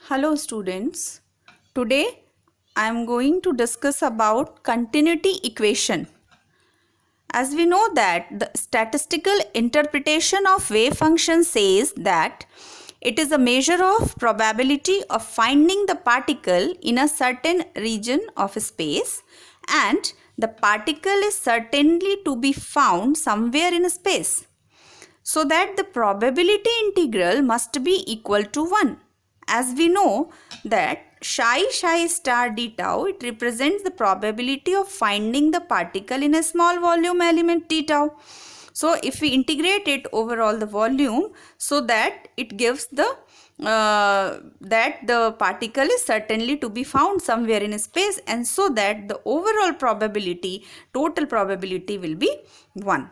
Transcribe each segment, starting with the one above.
Hello students. Today I am going to discuss about continuity equation. As we know that the statistical interpretation of wave function says that it is a measure of probability of finding the particle in a certain region of space, and the particle is certainly to be found somewhere in space, so that the probability integral must be equal to 1. As we know that psi star d tau, it represents the probability of finding the particle in a small volume element d tau. So if we integrate it over all the volume, so that it gives the that the particle is certainly to be found somewhere in space, and so that the overall probability, total probability, will be 1.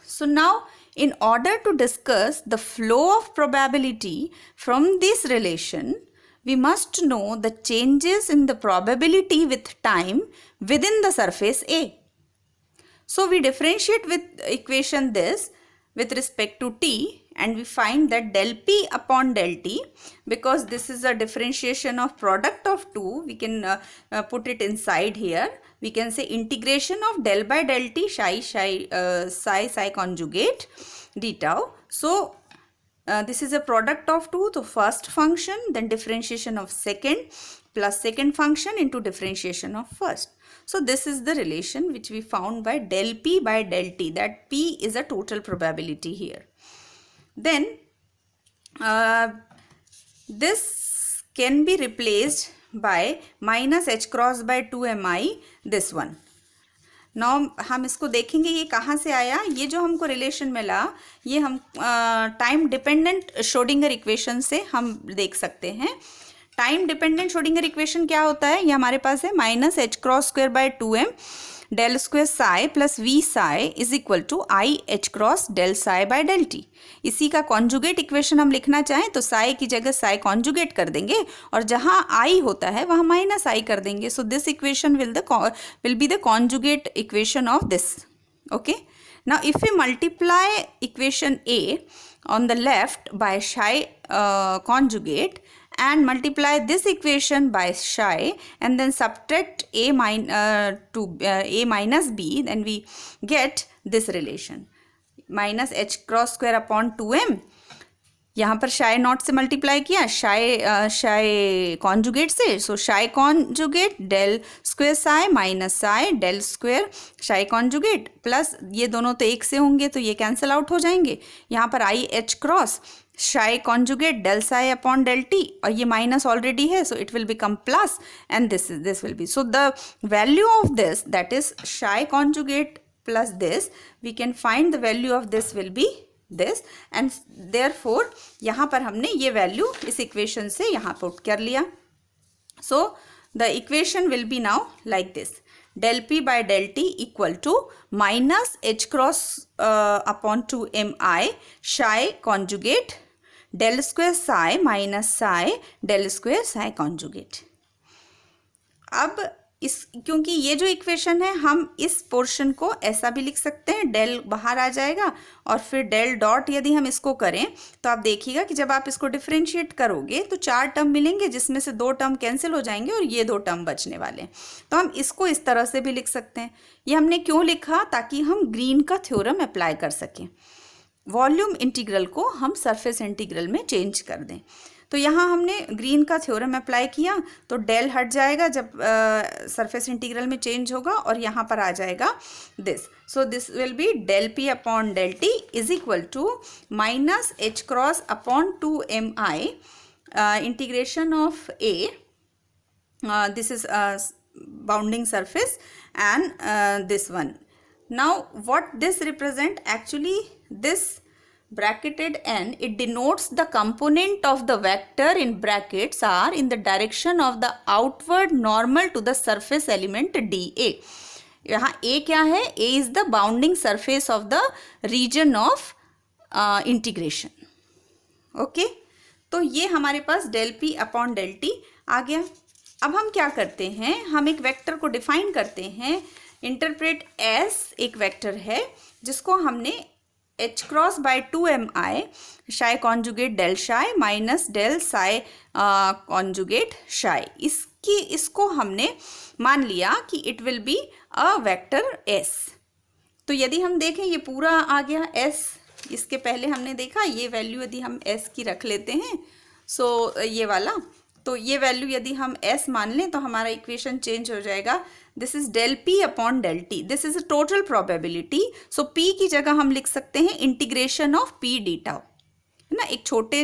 So now, in order to discuss the flow of probability from this relation, we must know the changes in the probability with time within the surface A. So we differentiate with equation this with respect to t, and we find that del p upon del t, because this is a differentiation of product of two, we can put it inside here. We can say integration of del by del t psi conjugate d tau. So this is a product of two, so first function, then differentiation of second, plus second function into differentiation of first. So this is the relation which we found by del p by del t, that p is a total probability here. Then this can be replaced by minus h cross by 2 mi, this one. Now हम इसको देखेंगे ये कहाँ से आया. ये जो हमको रिलेशन मिला, ये हम टाइम डिपेंडेंट श्रोडिंगर इक्वेशन से हम देख सकते हैं. टाइम डिपेंडेंट श्रोडिंगर इक्वेशन क्या होता है, ये हमारे पास है minus H cross square by 2m del square psi plus V psi is equal to i h cross del psi by del t. इसी का कॉन्जुगेट इक्वेशन हम लिखना चाहें तो साई की जगह साई कॉन्जुगेट कर देंगे, और जहाँ आई होता है वहाँ माइनस आई कर देंगे. So this equation will be the conjugate equation of this. Okay. Now if we multiply equation A on the left by psi conjugate, and multiply this equation by psi, and then subtract a minus b, then we get this relation minus h cross square upon 2m. यहाँ पर psi naught से multiply किया psi conjugate से, so psi conjugate del square psi minus psi del square psi conjugate, plus ये दोनों तो एक से होंगे तो ये कैंसिल आउट हो जाएंगे. यहाँ पर आई h cross psi conjugate del psi upon del t, और ये माइनस ऑलरेडी है, so it will become plus, and this will B, so the value of this, that is psi conjugate plus this, we can find the value of this will be this, and therefore यहाँ पर हमने ये value इस equation से यहाँ put कर लिया. So the equation will be now like this, del p by del t equal to minus h cross upon 2mi psi conjugate del square psi minus psi del square psi conjugate. अब इस, क्योंकि ये जो equation है हम इस portion को ऐसा भी लिख सकते हैं, डेल बाहर आ जाएगा, और फिर डेल डॉट यदि हम इसको करें तो आप देखिएगा कि जब आप इसको डिफरेंशिएट करोगे तो 4 टर्म मिलेंगे, जिसमें से 2 टर्म कैंसिल हो जाएंगे और ये 2 टर्म बचने वाले हैं. तो हम इसको इस तरह से भी लिख सकते हैं. ये हमने क्यों लिखा, ताकि हम ग्रीन का थ्योरम अप्लाई कर सकें, वॉल्यूम इंटीग्रल को हम सरफेस इंटीग्रल में चेंज कर दें. तो यहाँ हमने ग्रीन का थ्योरम अप्लाई किया तो डेल हट जाएगा जब सरफेस इंटीग्रल में चेंज होगा, और यहाँ पर आ जाएगा this. So this will be del P upon del T is equal to minus H cross upon 2mi integration of A, this is bounding surface, and this one. Now what this represent, actually this bracketed n, it denotes the component of the vector in brackets are in the direction of the outward normal to the surface element dA. यहाँ a क्या है, a is the bounding surface of the region of integration. Okay, तो ये हमारे पास del p upon del t आ गया. अब हम क्या करते हैं, हम एक वेक्टर को डिफाइन करते हैं. इंटरप्रेट एस एक वेक्टर है जिसको हमने एच क्रॉस बाय 2mi शाई कॉन्जुगेट डेल शाई माइनस डेल साई कॉन्जुगेट शाई। इसको हमने मान लिया कि it will be a vector S. तो यदि हम देखें ये पूरा आ गया एस, इसके पहले हमने देखा ये वैल्यू यदि हम एस की रख लेते हैं, सो ये वाला, तो ये वैल्यू यदि हम एस मान लें तो हमारा इक्वेशन चेंज हो जाएगा। This is del P upon del T, this is a total probability. So P की जगह हम लिख सकते हैं integration of P D tau, है ना। एक छोटे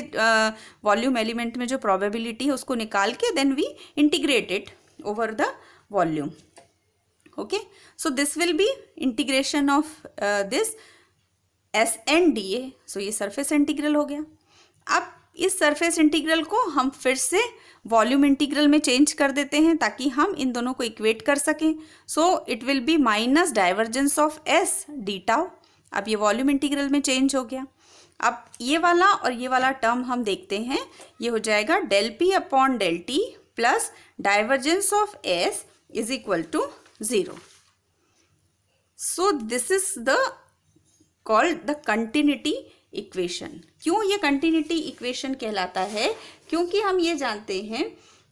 वॉल्यूम एलिमेंट में जो प्रोबेबिलिटी है उसको निकाल के then we integrate it over the volume. Okay, so this will be integration of this S N D A. So ये सरफेस इंटीग्रल हो गया। अब इस सरफेस इंटीग्रल को हम फिर से वॉल्यूम इंटीग्रल में चेंज कर देते हैं ताकि हम इन दोनों को इक्वेट कर सकें। So it will be minus divergence of S D tau. अब ये वॉल्यूम इंटीग्रल में चेंज हो गया। अब ये वाला और ये वाला टर्म हम देखते हैं, ये हो जाएगा del P upon del T plus divergence of S is equal to 0। So this is the called the continuity equation. क्यों ये कंटिन्यूटी इक्वेशन कहलाता है? क्योंकि हम ये जानते हैं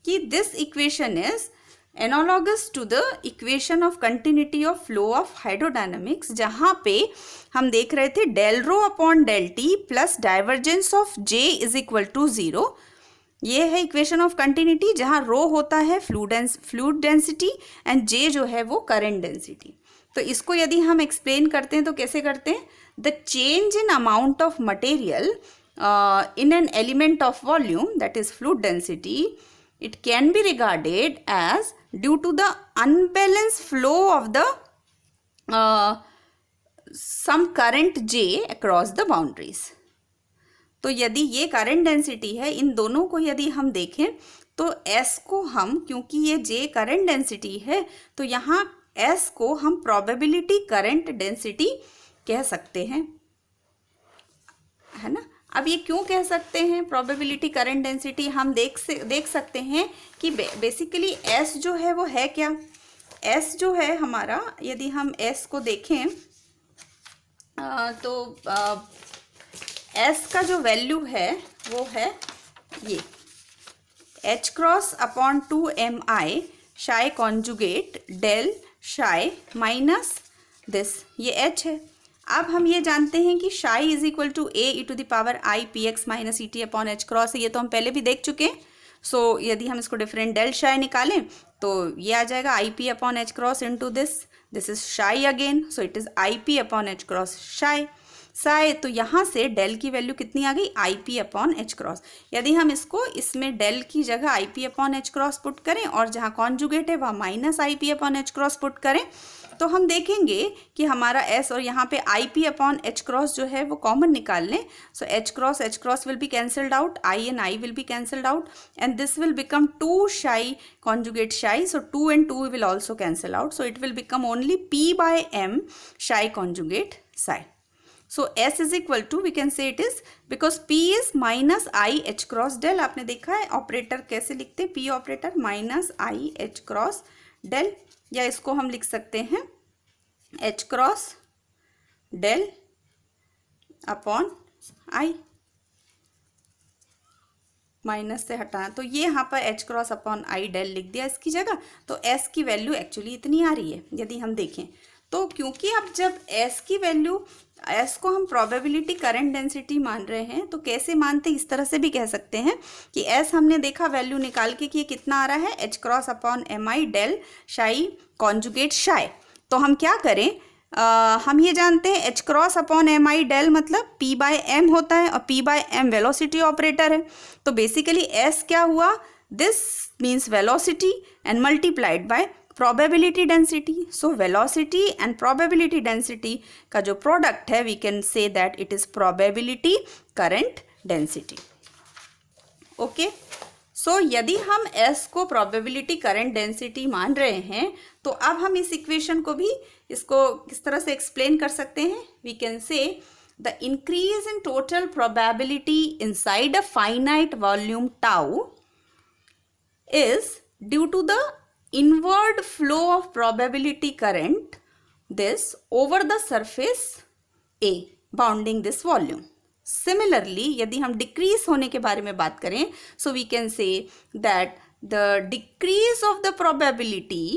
कि this equation is analogous to the equation of continuity of flow of hydrodynamics, जहाँ पे हम देख रहे थे del rho upon del T plus divergence of J is equal to 0। ये है इक्वेशन ऑफ कंटिन्यूटी जहाँ रो होता है फ्लूइड डेंसिटी एंड जे जो है वो करंट डेंसिटी। तो इसको यदि हम एक्सप्लेन करते हैं तो कैसे करते हैं? The change in amount of material in an element of volume, that is fluid density, it can be regarded as due to the unbalanced flow of the some current J across the boundaries. तो यदि ये current density है, इन दोनों को यदि हम देखें तो S को हम, क्योंकि ये J करंट डेंसिटी है, तो यहाँ S को हम प्रोबेबिलिटी करंट डेंसिटी कह सकते हैं, है ना। अब ये क्यों कह सकते हैं प्रोबेबिलिटी करंट डेंसिटी? हम देख सकते हैं कि बेसिकली S जो है वो है क्या? S जो है हमारा, यदि हम S को देखें तो S का जो वैल्यू है वो है ये H क्रॉस अपॉन 2mi शाई कॉन्जुगेट डेल शाई माइनस दिस, ये H है। अब हम ये जानते हैं कि psi is equal to A E to the power I P X minus E T upon H cross है, ये तो हम पहले भी देख चुके हैं। सो यदि हम इसको डिफरेंट डेल शाई निकालें तो ये आ जाएगा I P upon H cross into this is psi again, so it is I P upon H cross psi. तो यहाँ से डेल की वैल्यू कितनी आ गई? आई पी अपॉन एच क्रॉस। यदि हम इसको इसमें डेल की जगह आई P upon H cross put करें और जहाँ कॉन्जुगेट है वहाँ माइनस आई P upon H cross put करें तो हम देखेंगे कि हमारा S और यहाँ पे आई पी अपॉन एच क्रॉस जो है वो कॉमन निकाल लें। So H cross will be cancelled out, I and I will be cancelled out and this will become 2 शाई कॉन्जुगेट शाई, सो 2 and 2 will also cancel out, so it will become only P by M शाई conjugate Sai. So S is equal to, we can say it is, because P is minus I H cross del। आपने देखा है operator कैसे लिखते हैं? P operator minus I H cross del, या इसको हम लिख सकते हैं H cross del upon I, minus से हटाना तो ये यहाँ पर H cross upon I del लिख दिया इसकी जगह। तो S की वैल्यू एक्चुअली इतनी आ रही है यदि हम देखें तो, क्योंकि अब जब S की वैल्यू, S को हम प्रोबेबिलिटी करंट डेंसिटी मान रहे हैं तो कैसे मानते हैं? इस तरह से भी कह सकते हैं कि S हमने देखा वैल्यू निकाल के कि ये कितना आ रहा है, H cross upon mi del psi conjugate psi. तो हम क्या करें, हम ये जानते हैं H cross upon mi del मतलब P बाय M होता है और P by M velocity operator है। तो बेसिकली S क्या हुआ, this means velocity and multiplied by probability density। so velocity and probability density का जो प्रोडक्ट है we can say that it is probability current density। okay, so यदि हम S को probability current density मान रहे हैं तो अब हम इस इक्वेशन को भी, इसको किस तरह से एक्सप्लेन कर सकते हैं? we can say the increase in total probability inside a finite volume tau is due to the inward flow of probability current this over the surface A bounding this volume. Similarly यदि हम decrease होने के बारे में बात करें, so we can say that the decrease of the probability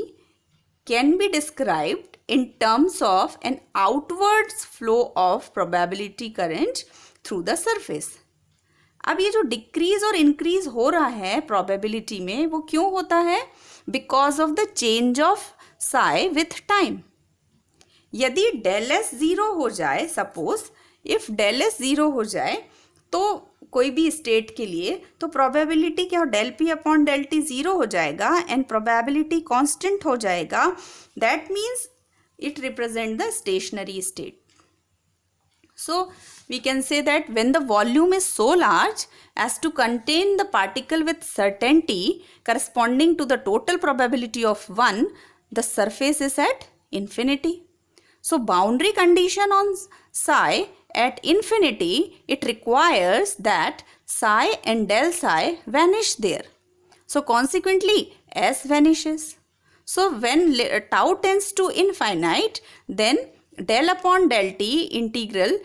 can be described in terms of an outwards flow of probability current through the surface. अब ये जो डिक्रीज और इंक्रीज हो रहा है प्रोबेबिलिटी में, वो क्यों होता है? Because of the change of psi with time. यदि डेल एस जीरो हो जाए, suppose if del S zero हो जाए तो कोई भी स्टेट के लिए, तो प्रोबेबिलिटी क्या हो? Del P upon del T zero हो जाएगा एंड प्रोबेबिलिटी कांस्टेंट हो जाएगा. That means it represents the stationary state. So we can say that when the volume is so large as to contain the particle with certainty corresponding to the total probability of 1, the surface is at infinity. So boundary condition on psi at infinity, it requires that psi and del psi vanish there. So consequently S vanishes. So when tau tends to infinite, then del upon del t integral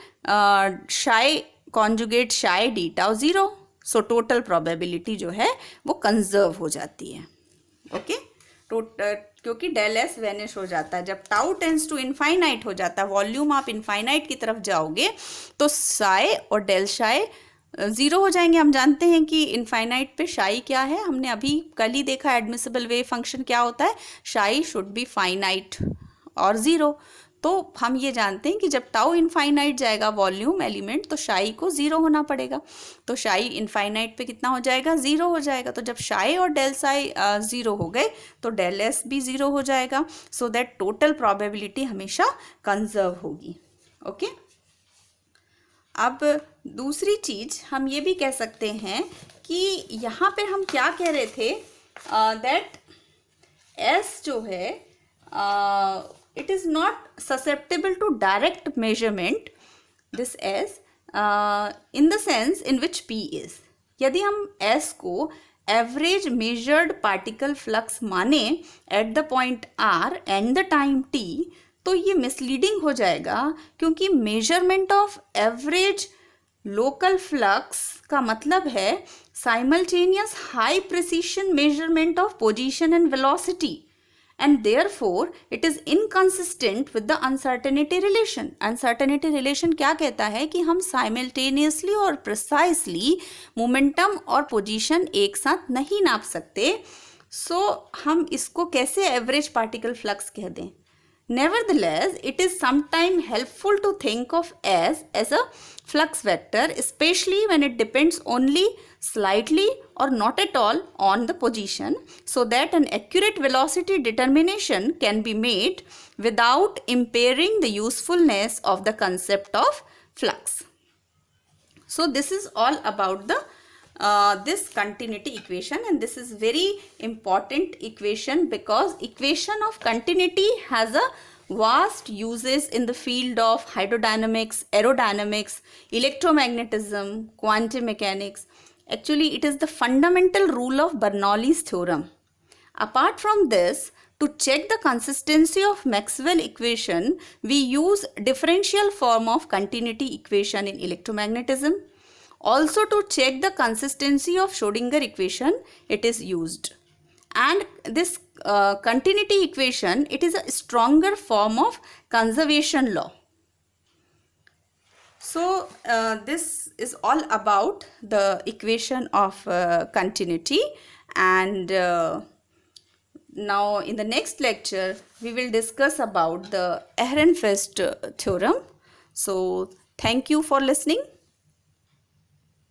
psi conjugate psi d tau 0. So total probability जो है वो conserve हो जाती है. Okay? क्योंकि del s vanish हो जाता है. जब tau tends to infinite हो जाता है, वॉल्यूम आप infinite की तरफ जाओगे, तो psi और del psi ज़ीरो हो जाएंगे. हम जानते हैं कि इनफाइनाइट पे शाई क्या है, हमने अभी कल ही देखा एडमिसिबल वेव फंक्शन क्या होता है. शाई शुड बी फाइनाइट और ज़ीरो. तो हम ये जानते हैं कि जब टाउ इनफाइनाइट जाएगा वॉल्यूम एलिमेंट, तो शाई को ज़ीरो होना पड़ेगा. तो शाई इनफाइनाइट पे कितना हो जाएगा? ज़ीरो हो जाएगा. तो जब शाई और डेल साई ज़ीरो हो गए तो डेल एस भी ज़ीरो हो जाएगा. सो दैट टोटल प्रोबेबिलिटी हमेशा कंजर्व होगी. ओके. अब दूसरी चीज़ हम ये भी कह सकते हैं कि यहाँ पे हम क्या कह रहे थे, दैट एस जो है it is not susceptible to direct measurement, this S in the sense in which P is. यदि हम एस को एवरेज मेजर्ड पार्टिकल फ्लक्स माने at the point R and the time T, तो ये misleading हो जाएगा, क्योंकि measurement of average local flux का मतलब है simultaneous high precision measurement of position and velocity, and therefore it is inconsistent with the uncertainty relation. Uncertainty relation क्या कहता है कि हम साइमल्टेनियसली और प्रिसाइसली मोमेंटम और पोजीशन एक साथ नहीं नाप सकते. सो हम इसको कैसे एवरेज पार्टिकल फ्लक्स कह दें? Nevertheless, it is sometimes helpful to think of S as a flux vector, especially when it depends only slightly or not at all on the position, so that an accurate velocity determination can be made without impairing the usefulness of the concept of flux. So this is all about the this continuity equation, and this is very important equation because equation of continuity has a vast uses in the field of hydrodynamics, aerodynamics, electromagnetism, quantum mechanics. Actually, it is the fundamental rule of Bernoulli's theorem. Apart from this, to check the consistency of Maxwell equation, we use differential form of continuity equation in electromagnetism. Also to check the consistency of Schrodinger equation, it is used. And this continuity equation, it is a stronger form of conservation law. So this is all about the equation of continuity, and now in the next lecture we will discuss about the Ehrenfest theorem. So thank you for listening.